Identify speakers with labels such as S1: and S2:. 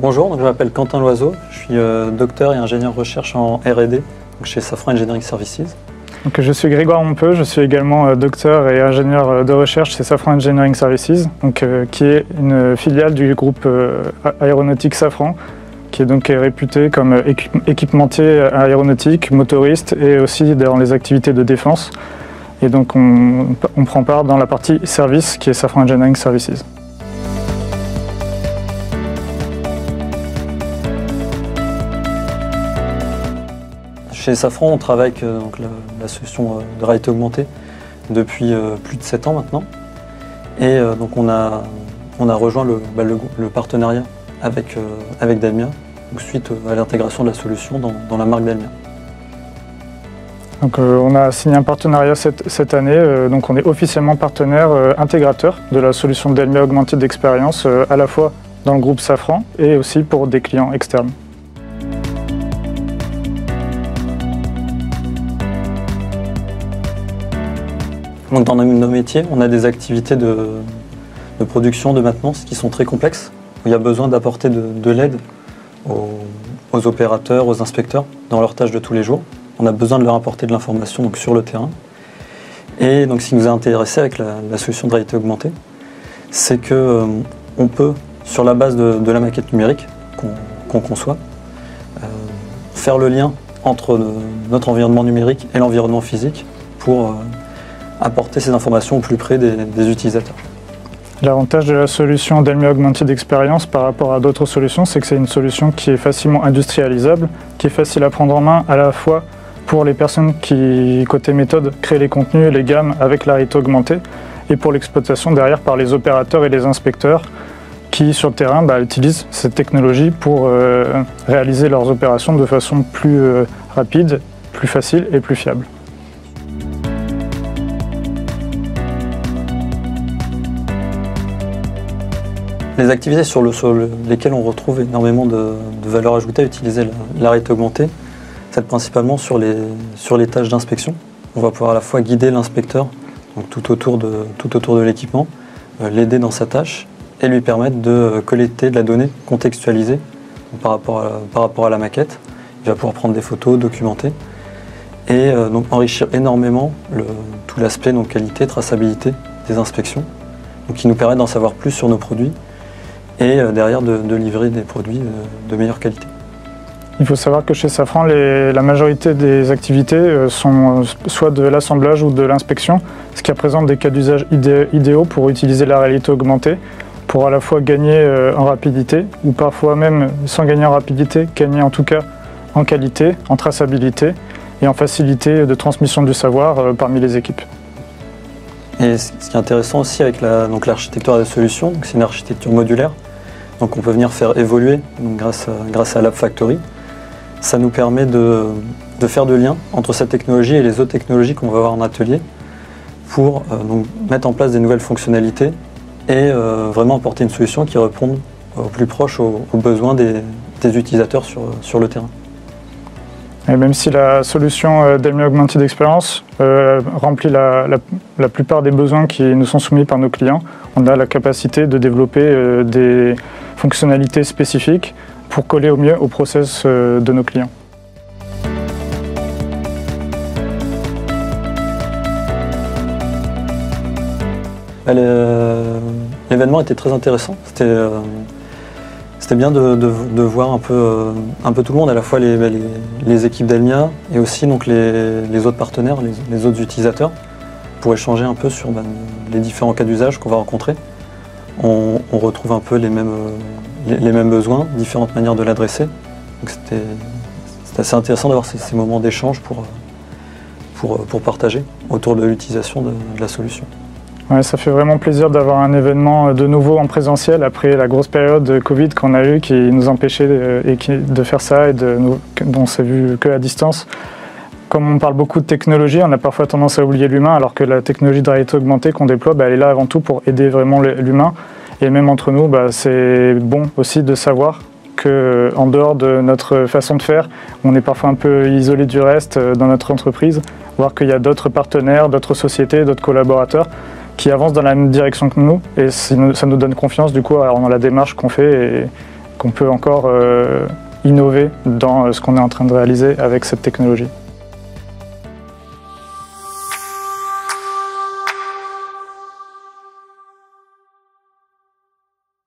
S1: Bonjour, donc je m'appelle Quentin Loiseau, je suis docteur et ingénieur recherche en R&D chez Safran Engineering Services.
S2: Donc, je suis Grégoire Montpeux, je suis également docteur et ingénieur de recherche chez Safran Engineering Services, qui est une filiale du groupe aéronautique Safran, qui est donc réputé comme équipementier aéronautique, motoriste et aussi dans les activités de défense. Et donc on prend part dans la partie service qui est Safran Engineering Services.
S1: Chez Safran, on travaille avec la solution de réalité augmentée depuis plus de 7 ans maintenant. Et donc on a rejoint le partenariat avec Delmia, suite à l'intégration de la solution dans la marque Delmia.
S2: Donc, on a signé un partenariat cette année, donc on est officiellement partenaire intégrateur de la solution Delmia augmentée d'expérience, à la fois dans le groupe Safran et aussi pour des clients externes.
S1: Donc dans nos métiers, on a des activités de production, de maintenance qui sont très complexes, où il y a besoin d'apporter de l'aide aux opérateurs, aux inspecteurs dans leurs tâches de tous les jours. On a besoin de leur apporter de l'information sur le terrain. Et donc ce qui nous a intéressé avec la solution de réalité augmentée, c'est qu'on peut, sur la base de la maquette numérique qu'on conçoit, faire le lien entre notre environnement numérique et l'environnement physique pour apporter ces informations au plus près des utilisateurs.
S2: L'avantage de la solution Delmia augmentée d'expérience par rapport à d'autres solutions, c'est que c'est une solution qui est facilement industrialisable, qui est facile à prendre en main à la fois pour les personnes qui, côté méthode, créent les contenus et les gammes avec la réalité augmentée, et pour l'exploitation derrière par les opérateurs et les inspecteurs qui, sur le terrain, utilisent cette technologie pour réaliser leurs opérations de façon plus rapide, plus facile et plus fiable.
S1: Les activités sur lesquelles on retrouve énormément de valeur ajoutée à utiliser la réalité augmentée, c'est principalement sur les tâches d'inspection. On va pouvoir à la fois guider l'inspecteur tout autour de l'équipement, l'aider dans sa tâche et lui permettre de collecter de la donnée contextualisée par rapport à la maquette. Il va pouvoir prendre des photos, documenter et donc enrichir énormément tout l'aspect qualité, traçabilité des inspections, qui nous permet d'en savoir plus sur nos produits et derrière de livrer des produits de meilleure qualité.
S2: Il faut savoir que chez Safran, la majorité des activités sont soit de l'assemblage ou de l'inspection, ce qui représente des cas d'usage idéaux pour utiliser la réalité augmentée, pour à la fois gagner en rapidité, ou parfois même sans gagner en rapidité, gagner en tout cas en qualité, en traçabilité et en facilité de transmission du savoir parmi les équipes.
S1: Et ce qui est intéressant aussi avec l'architecture de la solution, c'est une architecture modulaire, donc on peut venir faire évoluer grâce à Lab Factory. Ça nous permet de faire de liens entre cette technologie et les autres technologies qu'on va avoir en atelier pour mettre en place des nouvelles fonctionnalités et vraiment apporter une solution qui réponde au plus proche aux besoins des utilisateurs sur le terrain.
S2: Et même si la solution Delmia augmentée d'expérience remplit la plupart des besoins qui nous sont soumis par nos clients, on a la capacité de développer des fonctionnalités spécifiques pour coller au mieux au process de nos clients.
S1: L'événement était très intéressant. C'était bien de voir un peu tout le monde, à la fois les équipes Delmia et aussi les autres partenaires, les autres utilisateurs, pour échanger un peu sur les différents cas d'usage qu'on va rencontrer. On retrouve un peu les mêmes besoins, différentes manières de l'adresser. Donc c'était assez intéressant d'avoir ces moments d'échange pour partager autour de l'utilisation de la solution.
S2: Ouais, ça fait vraiment plaisir d'avoir un événement de nouveau en présentiel après la grosse période de Covid qu'on a eue qui nous empêchait de faire ça et dont on s'est vu que à distance. Comme on parle beaucoup de technologie, on a parfois tendance à oublier l'humain, alors que la technologie de réalité augmentée qu'on déploie, elle est là avant tout pour aider vraiment l'humain. Et même entre nous, c'est bon aussi de savoir qu'en dehors de notre façon de faire, on est parfois un peu isolé du reste dans notre entreprise, voir qu'il y a d'autres partenaires, d'autres sociétés, d'autres collaborateurs qui avancent dans la même direction que nous, et ça nous donne confiance du coup dans la démarche qu'on fait et qu'on peut encore innover dans ce qu'on est en train de réaliser avec cette technologie.